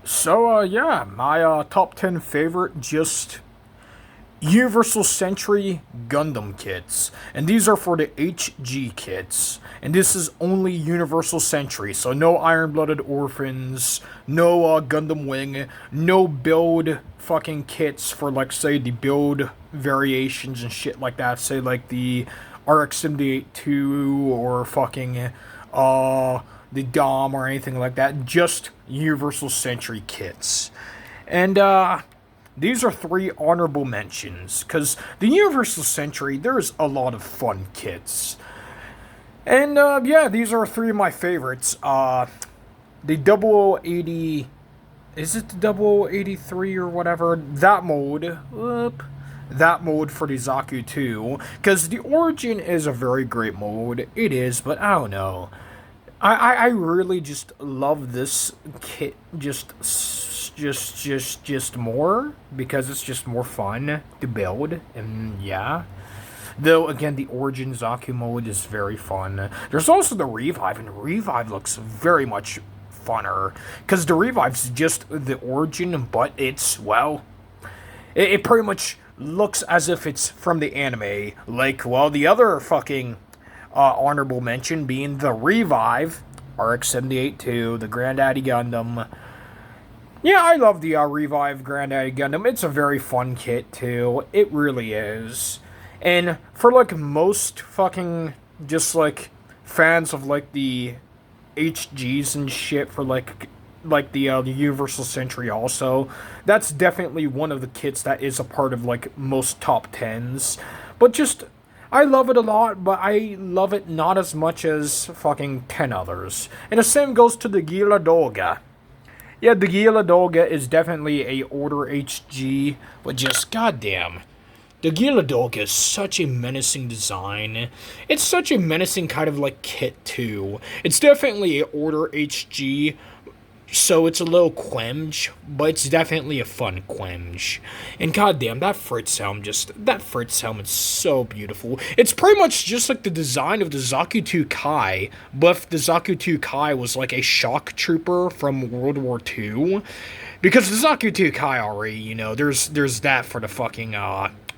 Yeah, my top 10 favorite just Universal Century Gundam kits. And these are for the HG kits. And this is only Universal Century, so no Iron Blooded Orphans, no Gundam Wing, no build fucking kits for, like, say, the build variations and shit like that. Say, like, the RX-78-2 or fucking, the Dom or anything like that. Just Universal Century kits. And, these are three honorable mentions, because the Universal Century, there's a lot of fun kits. And, yeah, these are three of my favorites. The 0080, is it the 0083 or whatever? That mode, that mode for the Zaku 2, because the Origin is a very great mode. It is, but I don't know. I really just love this kit just more, because it's just more fun to build, and yeah. Though, again, the Origin Zaku mode is very fun. There's also the Revive, and the Revive looks very much funner, because the Revive's just the Origin, but it's, well, it pretty much looks as if it's from the anime, like, well, the other fucking honorable mention being the Revive, RX-78-2, the Granddaddy Gundam. Yeah, I love the Revive Granddaddy Gundam. It's a very fun kit, too. It really is. And for, like, most fucking, just, like, fans of, like, the HGs and shit for, like the Universal Century also, that's definitely one of the kits that is a part of, like, most top 10s. But just, I love it a lot, but I love it not as much as fucking 10 others. And the same goes to the Gila Dolga. Yeah, the Gila Dolga is definitely a Order HG, but just goddamn. The Gila Dolga is such a menacing design. It's such a menacing kind of like kit too. It's definitely a Order HG, so it's a little quench, but it's definitely a fun quench. And goddamn, that Fritz helm is so beautiful. It's pretty much just like the design of the Zaku 2 Kai, but if the Zaku 2 Kai was like a shock trooper from World War II. Because the Zaku 2 Kai already, you know, there's that for the fucking,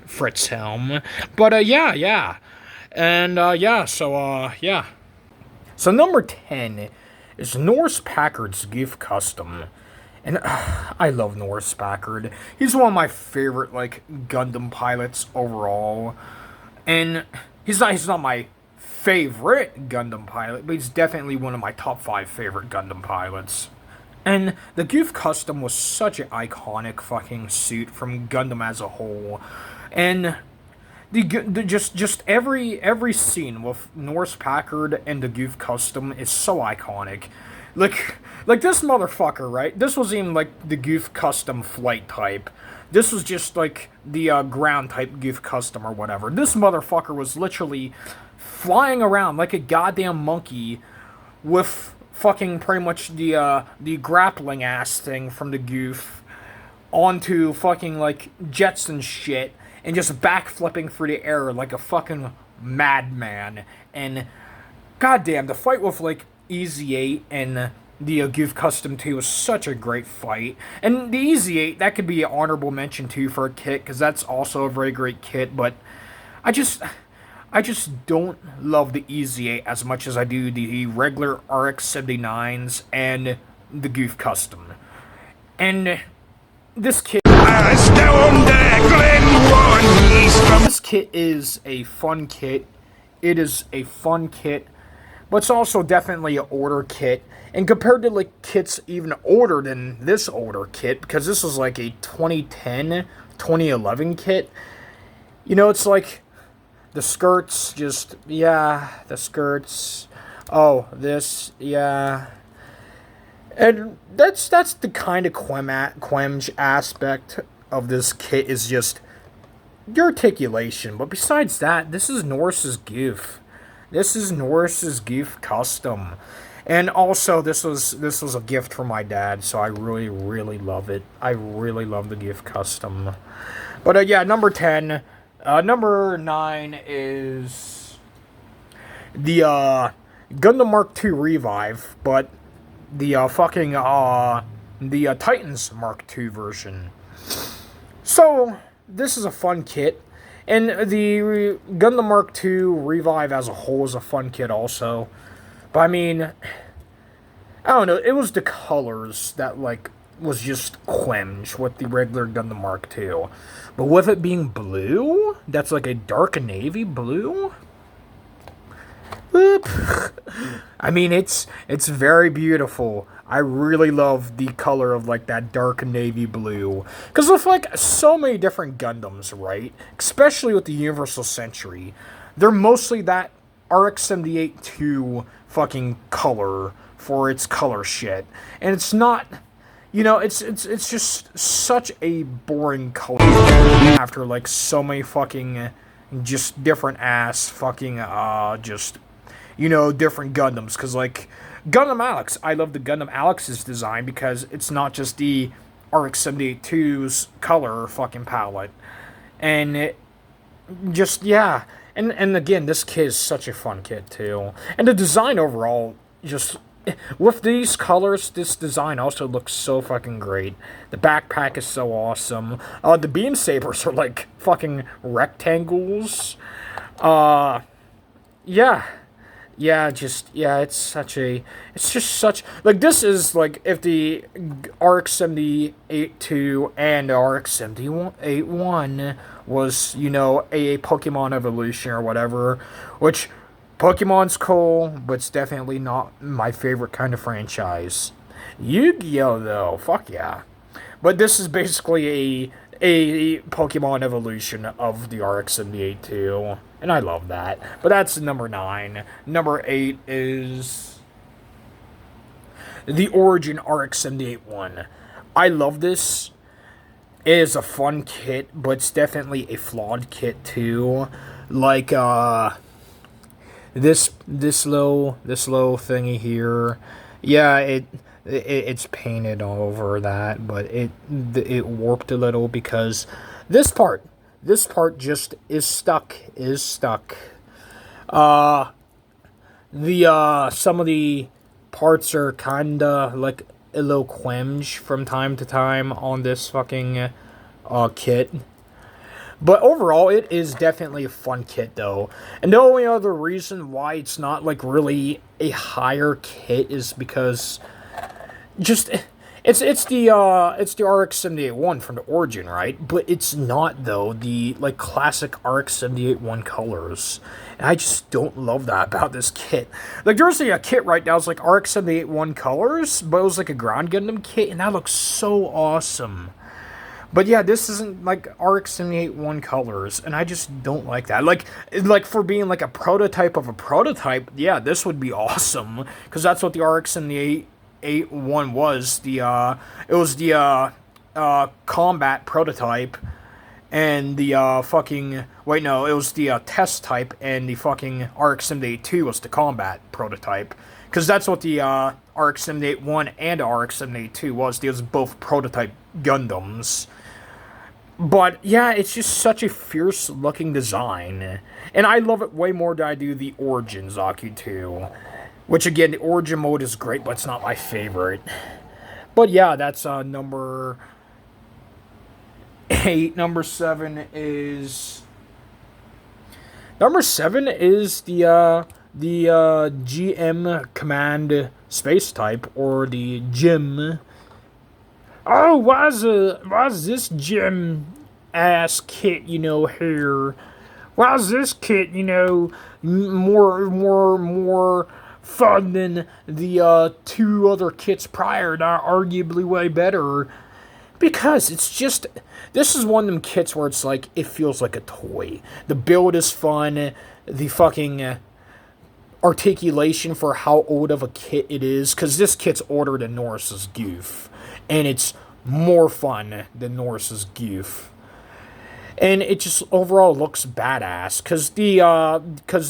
Fritz helm. But, yeah. And, yeah. So number 10 is Norse Packard's Goof Custom. And I love Norse Packard. He's one of my favorite, like, Gundam pilots overall. And he's not my favorite Gundam pilot, but he's definitely one of my top 5 favorite Gundam pilots. And the Goof Custom was such an iconic fucking suit from Gundam as a whole. And just every scene with Norse Packard and the Goof Custom is so iconic. Like this motherfucker, right? This wasn't even like the Goof Custom flight type. This was just like the ground type Goof Custom or whatever. This motherfucker was literally flying around like a goddamn monkey with fucking pretty much the grappling ass thing from the Goof onto fucking like jets and shit, and just backflipping through the air like a fucking madman. And goddamn, the fight with like Easy 8 and the Goof Custom 2 was such a great fight. And the Easy 8, that could be an honorable mention too for a kit, because that's also a very great kit, but I just don't love the Easy 8 as much as I do the regular RX-79s and the Goof Custom. And this kit... This kit is a fun kit. It is a fun kit, but it's also definitely an older kit. And compared to like kits even older than this older kit, because this was like a 2010, 2011 kit, you know, it's like the skirts, just, yeah, the skirts. Oh, this, yeah. And that's the kind of quemge aspect of this kit, is just your articulation. But besides that, this is Norse's Goof. This is Norse's Goof Custom. And also, this was a gift from my dad, so I really, really love it. I really love the Goof Custom. But, yeah, number 10. Number 9 is the Gundam Mark II Revive, but the fucking the Titans Mark II version. So, this is a fun kit. And the Gundam Mark II Revive as a whole is a fun kit also. But I mean, I don't know, it was the colors that, like, was just quench with the regular Gundam Mark II. But with it being blue, that's like a dark navy blue. Oop. I mean, it's very beautiful. I really love the color of, like, that dark navy blue. Because with, like, so many different Gundams, right? Especially with the Universal Century, they're mostly that RX-78-2 fucking color for its color shit. And it's not... You know, it's just such a boring color after, like, so many fucking just different ass fucking just, you know, different Gundams. Because, like, Gundam Alex, I love the Gundam Alex's design because it's not just the RX-78-2's color fucking palette. And it just, yeah. And again, this kit is such a fun kit too. And the design overall, just... With these colors, this design also looks so fucking great. The backpack is so awesome. The beam sabers are like fucking rectangles. Yeah. It's just such, like, this is, like, if the RX-78-2 and the RX-78-1 was, you know, a Pokemon evolution or whatever, which... Pokemon's cool, but it's definitely not my favorite kind of franchise. Yu-Gi-Oh! Though, fuck yeah. But this is basically a Pokemon evolution of the RX-78-2, and I love that. But that's number 9. Number 8 is the Origin RX-78-1. I love this. It is a fun kit, but it's definitely a flawed kit too. Like, This little thingy here, yeah, it's painted all over that, but it warped a little because this part just is stuck. Some of the parts are kinda like a little quench from time to time on this fucking kit. But overall, it is definitely a fun kit, though. And the only other reason why it's not, like, really a higher kit is because just it's the RX-78-1 from the Origin, right? But it's not, though, the, like, classic RX-78-1 colors. And I just don't love that about this kit. Like, there's a kit right now, it's like RX-78-1 colors, but it was like a Ground Gundam kit, and that looks so awesome. But yeah, this isn't like RX-78-1 colors, and I just don't like that. Like for being like a prototype of a prototype, yeah, this would be awesome because that's what the RX-78-1 was. It was the combat prototype, and the it was the test type, and the fucking RX-78-2 was the combat prototype. Because that's what the RX-78-1 and the RX-78-2 was. They was both prototype Gundams. But, yeah, it's just such a fierce-looking design. And I love it way more than I do the Origin Zaku 2. Which, again, the Origin mode is great, but it's not my favorite. But, yeah, that's number 8. Number 7 is... Number 7 is the GM Command Space Type, or the GM. Oh, why's this GM ass kit, here? Why's this kit, more fun than the 2 other kits prior that are arguably way better? Because it's just, this is one of them kits where it's like, it feels like a toy. The build is fun, the fucking articulation for how old of a kit it is, because this kit's older than Norris's Goof, and it's more fun than Norris's Goof. And it just overall looks badass, because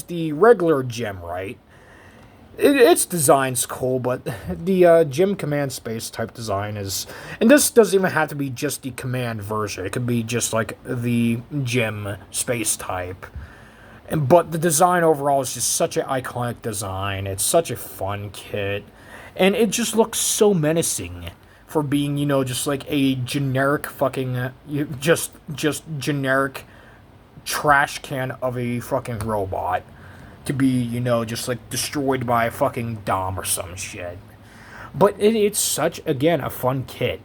the regular gem, right? Its design's cool, but the Gem Command Space type design is... And this doesn't even have to be just the Command version. It could be just, like, the Gem Space type. But the design overall is just such an iconic design. It's such a fun kit. And it just looks so menacing for being, just like a generic fucking, just generic trash can of a fucking robot to be, just like destroyed by a fucking Dom or some shit. But it's such, again, a fun kit.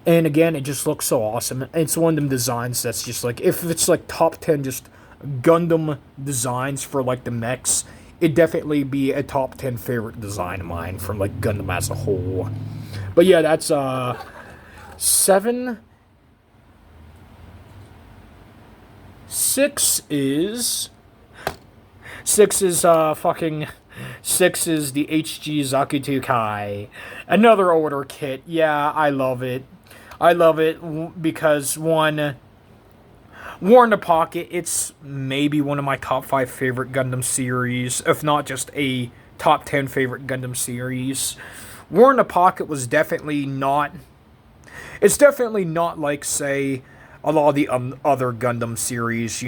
And again, it just looks so awesome. It's one of them designs that's just like, if it's like top 10 just Gundam designs for like the mechs, it'd definitely be a top 10 favorite design of mine from like Gundam as a whole. But yeah, that's 7. 6 is fucking 6 is the HGUC Kai. Another older kit. Yeah, I love it. I love it because one, War in the Pocket, it's maybe one of my top 5 favorite Gundam series, if not just a top 10 favorite Gundam series. War in the Pocket was definitely not, it's definitely not like, say, a lot of the other Gundam series,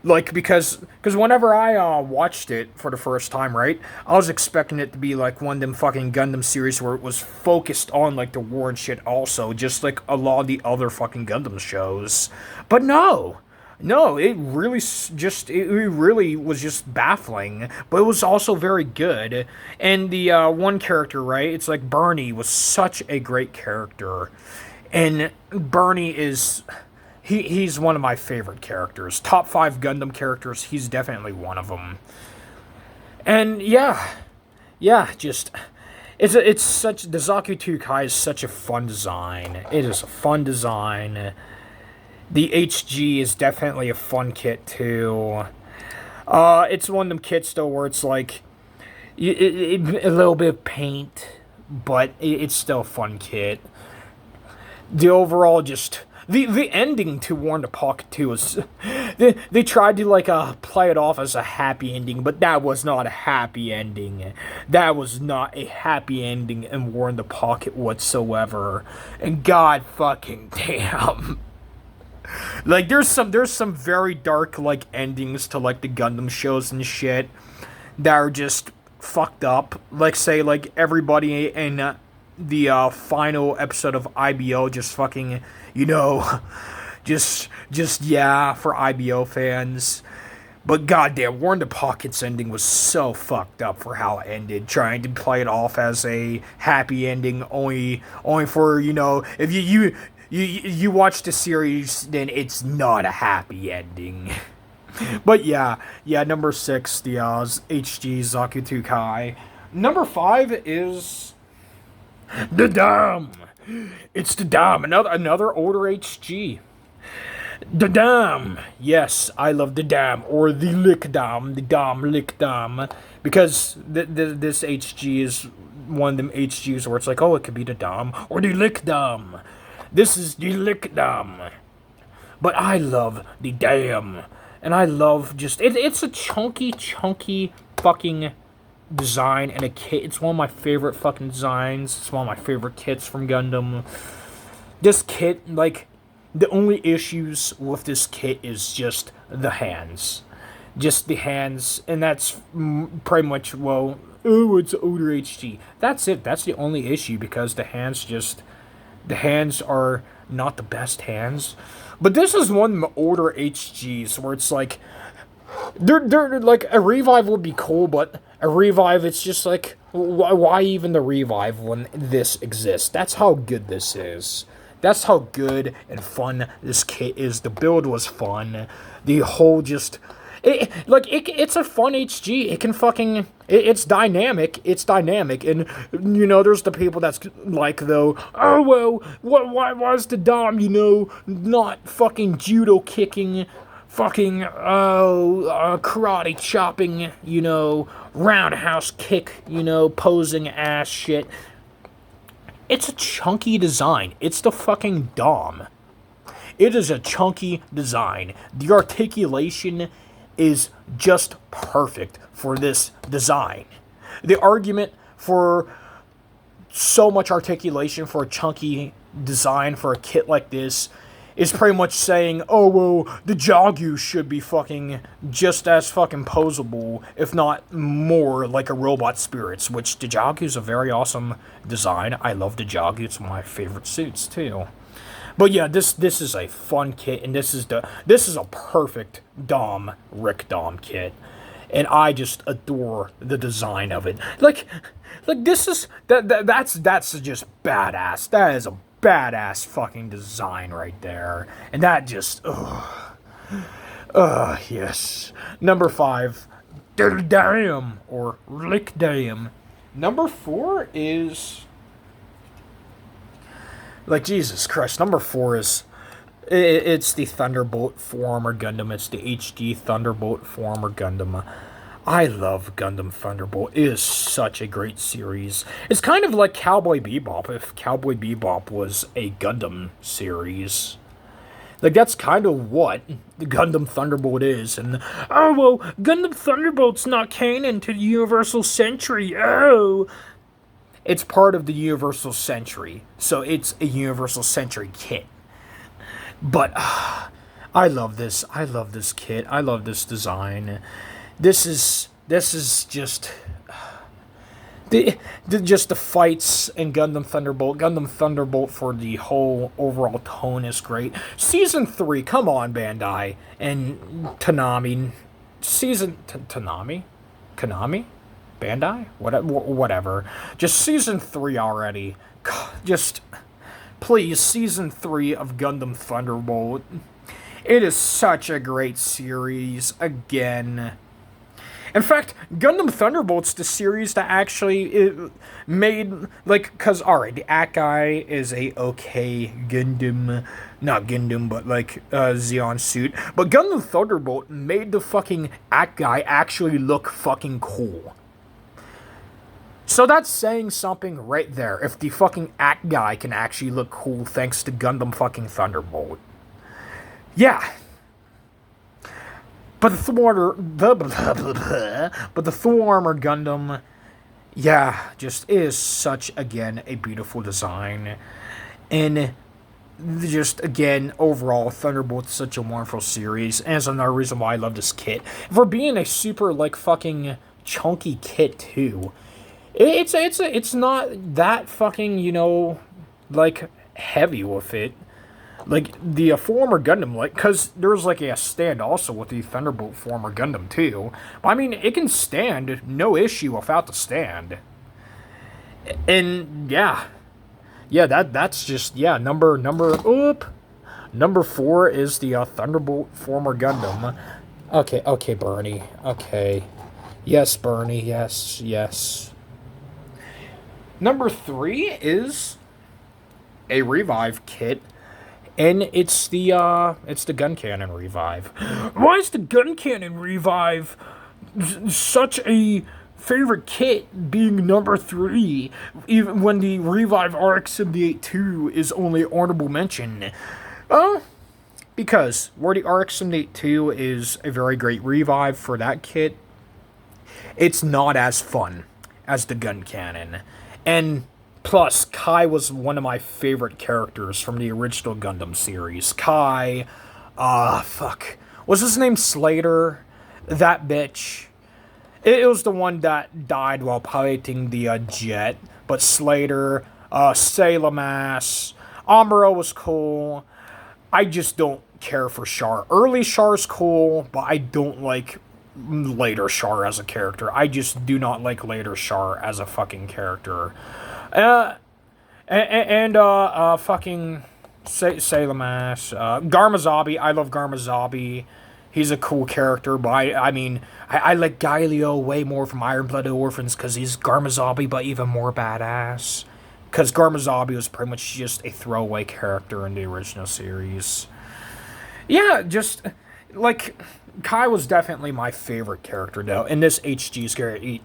like, because whenever I watched it for the first time, right, I was expecting it to be like one of them fucking Gundam series where it was focused on like the war and shit also, just like a lot of the other fucking Gundam shows. But no, it really was just baffling, but it was also very good. And the one character, right, it's like Bernie was such a great character, and Bernie is. He's one of my favorite characters. Top 5 Gundam characters, he's definitely one of them. And yeah, just it's such, the Zaku 2 Kai is such a fun design. It is a fun design. The HG is definitely a fun kit too. It's one of them kits though where it's like a little bit of paint, but it's still a fun kit. The overall just. The ending to War in the Pocket 2 is... They tried to, like, play it off as a happy ending, but that was not a happy ending. That was not a happy ending in War in the Pocket whatsoever. And god fucking damn. Like, there's some very dark, like, endings to, like, the Gundam shows and shit that are just fucked up. Like, say, like, everybody in... the final episode of IBO just fucking, just yeah, for IBO fans. But goddamn, War in the Pocket's ending was so fucked up for how it ended, trying to play it off as a happy ending, only for, if you watch the series, then it's not a happy ending. But yeah, number 6, the HGUC 2 Kai. Number 5 is... the Dam! It's the Dam, another older HG. The Dam! Yes, I love the Dam, or the Lick Dam, the Dam Lick Dam, because this HG is one of them HGs where it's like, oh, it could be the Dam, or the Lick Dam. This is the Lick Dam. But I love the Dam, and I love just, it's a chunky fucking design and a kit. It's one of my favorite fucking designs. It's one of my favorite kits from Gundam. This kit, like, the only issues with this kit is just the hands. Just the hands, and that's pretty much, well, oh, it's older HG. That's it. That's the only issue, because the hands are not the best hands. But this is one of the older HGs where it's like, they're like, a revive would be cool, but a revive, it's just like, why even the revive when this exists? That's how good this is. That's how good and fun this kit is. The build was fun. The whole just... It's a fun HG. It can fucking... It's dynamic. It's dynamic. And, there's the people that's like, though, oh, well, why is the Dom, not fucking judo kicking... fucking, karate chopping, roundhouse kick, posing ass shit. It's a chunky design. It's the fucking Dom. It is a chunky design. The articulation is just perfect for this design. The argument for so much articulation for a chunky design for a kit like this is pretty much saying, oh, well, the Jagu should be fucking just as fucking posable, if not more, like a robot spirits, which the Jagu's a very awesome design. I love the Jagu. It's one of my favorite suits, too. But yeah, this is a fun kit, and this is a perfect Rick Dom kit. And I just adore the design of it. Like this is that's just badass. That is a badass fucking design right there. And that just yes. Number 5, Damn or Lick Damn. Number 4 is like Jesus Christ. Number 4 is it's the Thunderbolt 4-Armor Gundam. It's the HD Thunderbolt 4-Armor Gundam. I love Gundam Thunderbolt. It is such a great series. It's kind of like Cowboy Bebop, if Cowboy Bebop was a Gundam series. Like, that's kind of what the Gundam Thunderbolt is. And, oh, well, Gundam Thunderbolt's not canon to the Universal Century. Oh. It's part of the Universal Century. So it's a Universal Century kit. But I love this. I love this kit. I love this design. This is just the fights in Gundam Thunderbolt. Gundam Thunderbolt for the whole overall tone is great. Season 3, come on, Bandai and Konami. Konami, Bandai, whatever. Just season 3 already. Just. Please, Season 3 of Gundam Thunderbolt. It is such a great series, again. In fact, Gundam Thunderbolt's the series that actually made, like, because, alright, the Akai is a okay Gundam, not Gundam, but, like, Zeon suit. But Gundam Thunderbolt made the fucking Akai actually look fucking cool. So that's saying something right there, if the fucking Act guy can actually look cool thanks to Gundam fucking Thunderbolt. Yeah. But the Thor Armor Gundam, yeah, just is such, again, a beautiful design. And just, again, overall, Thunderbolt is such a wonderful series, and it's another reason why I love this kit. For being a super, like, fucking chunky kit, too. It's not that fucking, you know, like, heavy with it. Like, the former Gundam, like, because there's, like, a stand also with the Thunderbolt former Gundam, too. But, I mean, it can stand, no issue without the stand. And, yeah. Yeah, that's just, yeah, number 4 is the Thunderbolt former Gundam. Okay, Bernie, okay. Yes, Bernie, yes. Number 3 is a Revive kit, and it's the Gun Cannon Revive. Why is the Gun Cannon Revive such a favorite kit, being number 3, even when the Revive RX-78-2 is only honorable mention? Because where the RX-78-2 is a very great Revive for that kit, it's not as fun as the Gun Cannon. And plus, Kai was one of my favorite characters from the original Gundam series. Kai, was his name Slater? That bitch. It was the one that died while piloting the jet. But Slater, Salamas, Amuro was cool. I just don't care for Char. Early Char's cool, but I don't like later Char as a character. I just do not like later Char as a fucking character. Fucking Salamas, Garmazabi. I love Garmazabi. He's a cool character, but I mean, I like Gailio way more from Iron Blooded Orphans because he's Garmazabi, but even more badass. Because Garmazabi was pretty much just a throwaway character in the original series. Yeah, just, like, Kai was definitely my favorite character, though, in this HGUC.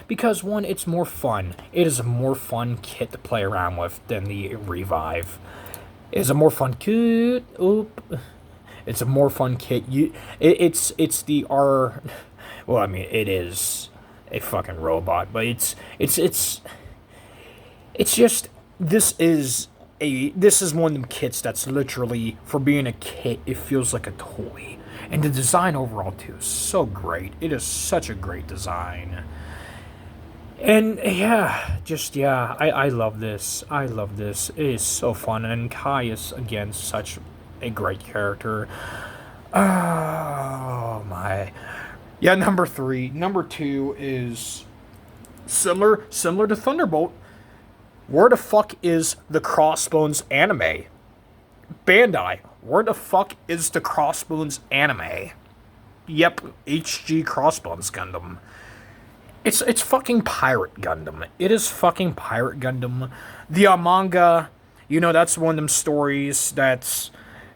Because, one, it's more fun. It is a more fun kit to play around with than the Revive. It's a more fun kit. It's a more fun kit. It's the R. Well, I mean, it is a fucking robot, but it's just, this is this is one of them kits that's literally, for being a kit, it feels like a toy. And the design overall too is so great. It is such a great design. And yeah, I love this. I love this. It is so fun. And Kai is again such a great character. Oh my. Yeah, number 3. Number 2 is similar to Thunderbolt. Where the fuck is the Crossbones anime? Bandai, where the fuck is the Crossbones anime? Yep, HG Crossbones Gundam. It's fucking Pirate Gundam. It is fucking Pirate Gundam. The manga, that's one of them stories that's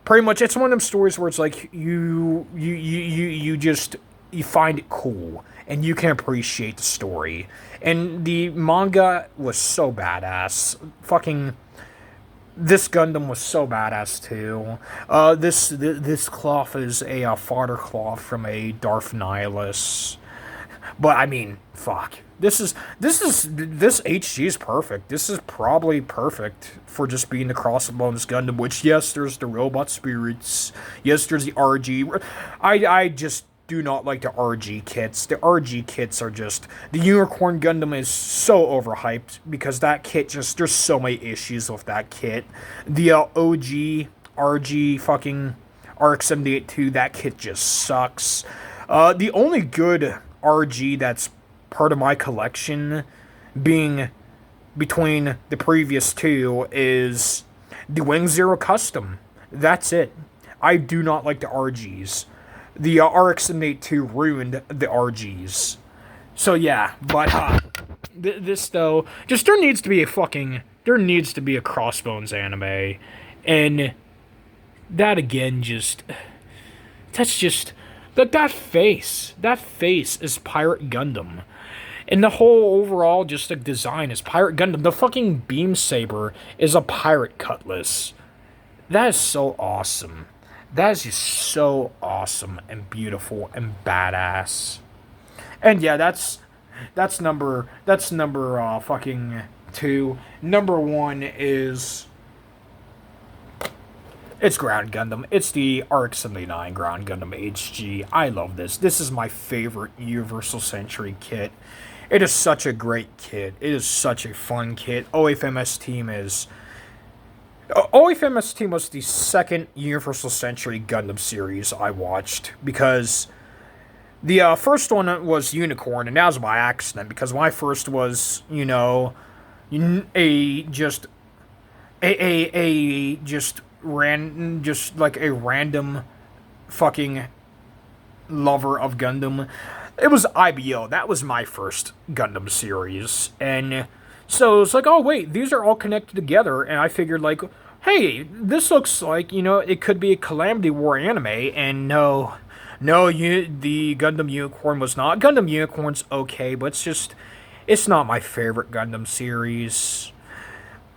pretty much, it's one of them stories where it's like you find it cool and you can appreciate the story. And the manga was so badass. Fucking this Gundam was so badass too. This cloth is a fodder cloth from a Darth Nihilus. But I mean, fuck. This HG is perfect. This is probably perfect for just being the Crossbones Gundam. Which, yes, there's the robot spirits. Yes, there's the RG. I just do not like the RG kits. The RG kits are just... The Unicorn Gundam is so overhyped because that kit just... There's so many issues with that kit. The OG RG fucking RX-78-2, that kit just sucks. The only good RG that's part of my collection, being between the previous two, is the Wing Zero Custom. That's it. I do not like the RGs. The RX-78-2 ruined the RGs. So yeah, but this though, just there needs to be a Crossbones anime, and that again that face is Pirate Gundam. And the whole overall just the design is Pirate Gundam. The fucking beam saber is a pirate cutlass. That is so awesome. That is just so awesome and beautiful and badass. And yeah, that's number fucking 2. Number 1 is... It's Ground Gundam. It's the RX-79 Ground Gundam HG. I love this. This is my favorite Universal Century kit. It is such a great kit. It is such a fun kit. OFMS Team was the second Universal Century Gundam series I watched, because the first one was Unicorn, and that was by accident, because my first was, a random fucking lover of Gundam. It was IBO. That was my first Gundam series. And so it's like, oh wait, these are all connected together. And I figured, like, hey, this looks like, it could be a Calamity War anime. And no, the Gundam Unicorn was not. Gundam Unicorn's okay, but it's not my favorite Gundam series.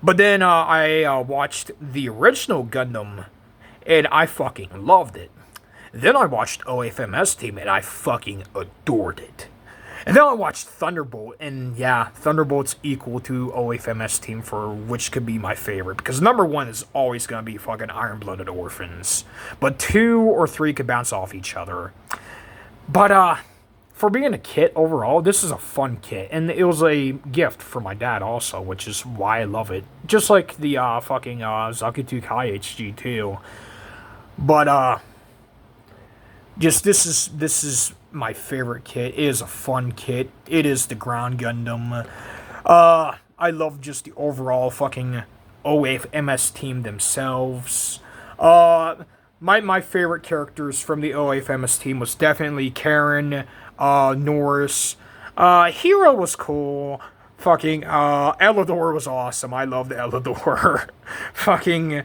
But then I watched the original Gundam, and I fucking loved it. Then I watched OFMS Team, and I fucking adored it. And then I watched Thunderbolt, and yeah, Thunderbolt's equal to OFMS Team for which could be my favorite. Because number 1 is always going to be fucking Iron-Blooded Orphans. But 2 or 3 could bounce off each other. But, for being a kit overall, this is a fun kit. And it was a gift for my dad also, which is why I love it. Just like the fucking Zakuto Kai HG too. But just this is my favorite kit. It is a fun kit. It is the Ground Gundam. I love just the overall fucking OFMS Team themselves. My favorite characters from the OFMS Team was definitely Karen, Norris. Hero was cool. Fucking Elidor was awesome. I loved Elidor. Fucking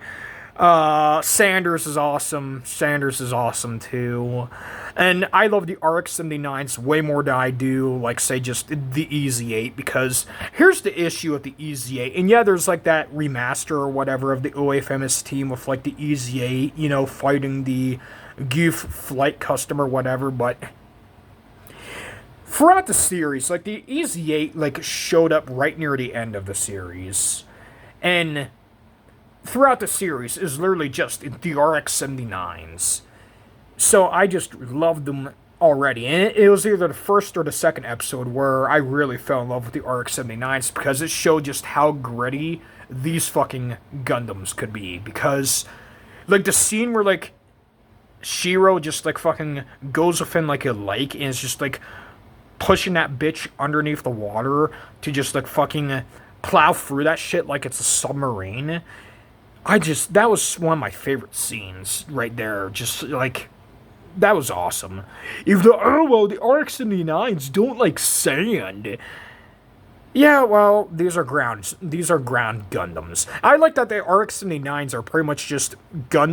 Sanders is awesome. Sanders is awesome too. And I love the RX-79s way more than I do, like, say, just the EZ-8, because here's the issue with the EZ-8. And yeah, there's, like, that remaster or whatever of the OFMS Team with, like, the EZ-8, fighting the Goof flight custom or whatever, but throughout the series, like, the EZ-8, like, showed up right near the end of the series. And throughout the series is literally just the RX-79s. So I just loved them already. And it was either the first or the second episode where I really fell in love with the RX-79s because it showed just how gritty these fucking Gundams could be. Because, like, the scene where, like, Shiro just, like, fucking goes within, like, a lake and is just, like, pushing that bitch underneath the water to just, like, fucking plow through that shit like it's a submarine. That was one of my favorite scenes right there. Just, like, that was awesome. If the RX-79s don't like sand. Yeah, well, these are ground Gundams. I like that the RX-79s are pretty much just they're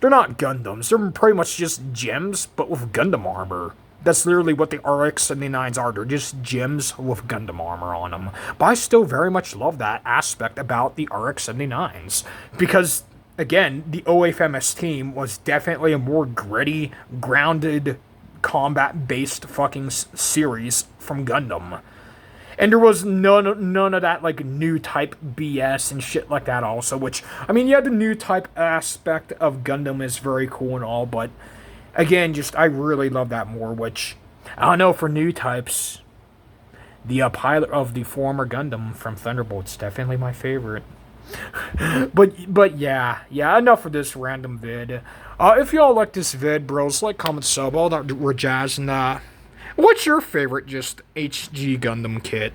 not Gundams. They're pretty much just gems, but with Gundam armor. That's literally what the RX-79s are. They're just gems with Gundam armor on them. But I still very much love that aspect about the RX-79s. Because, again, the OFMS team was definitely a more gritty, grounded, combat-based fucking series from Gundam. And there was none of that, like, new type BS and shit like that also, which, I mean, yeah, the new type aspect of Gundam is very cool and all, but, again, just, I really love that more, which, I don't know, for new types, the pilot of the former Gundam from Thunderbolt's definitely my favorite. but yeah, enough for this random vid. If y'all like this vid, bros, like, comment, sub, all that we're jazz, and, what's your favorite just HG Gundam kit?